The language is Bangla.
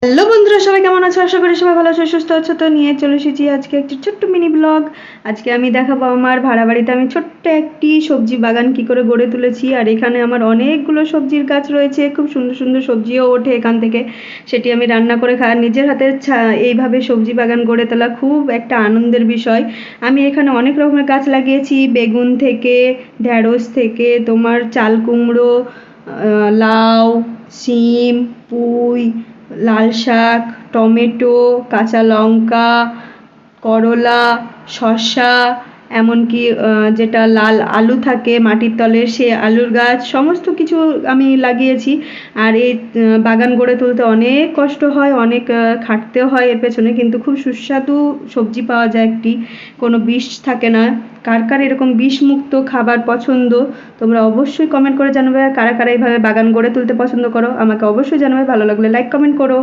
হ্যালো বন্ধুরা, সবাই কেমন আছো? আশা করি সবাই ভালো আছো, সুস্থ আছো। তো নিয়ে চলে এসেছি আজকে একটি ছোট্ট মিনি ব্লগ। আজকে আমি দেখাবো আমার ভাড়া বাড়িতে আমি ছোট্ট একটি সবজি বাগান কি করে গড়ে তুলেছি। আর এখানে আমার অনেকগুলো সবজির গাছ রয়েছে, খুব সুন্দর সুন্দর সবজিও ওঠে এখান থেকে। সেটি আমি রান্না করে খাই। নিজের হাতে এইভাবে সবজি বাগান গড়ে তোলা খুব একটা আনন্দের বিষয়। আমি এখানে অনেক রকমের গাছ লাগিয়েছি, বেগুন থেকে, ঢ্যাঁড়স থেকে, তোমার চাল কুমড়ো, লাউ, শিম, পুঁই, লাল শাক, টমেটো, কাঁচা লঙ্কা, করলা, শসা, এমনকি যেটা লাল আলু থাকে মাটির তলে সে আলুর গাছ, সমস্ত কিছু আমি লাগিয়েছি। আর এই বাগান গড়ে তুলতে অনেক কষ্ট হয়, অনেক খাটতেও হয় এর পেছনে, কিন্তু খুব সুস্বাদু সবজি পাওয়া যায় একটি, কোনো বিষ থাকে না। কার কার এরকম বিষমুক্ত খাবার পছন্দ তোমরা অবশ্যই কমেন্ট করে জানাবে। কারা কারা এইভাবে বাগান গড়ে তুলতে পছন্দ করো আমাকে অবশ্যই জানাবে। ভালো লাগলে লাইক কমেন্ট করো।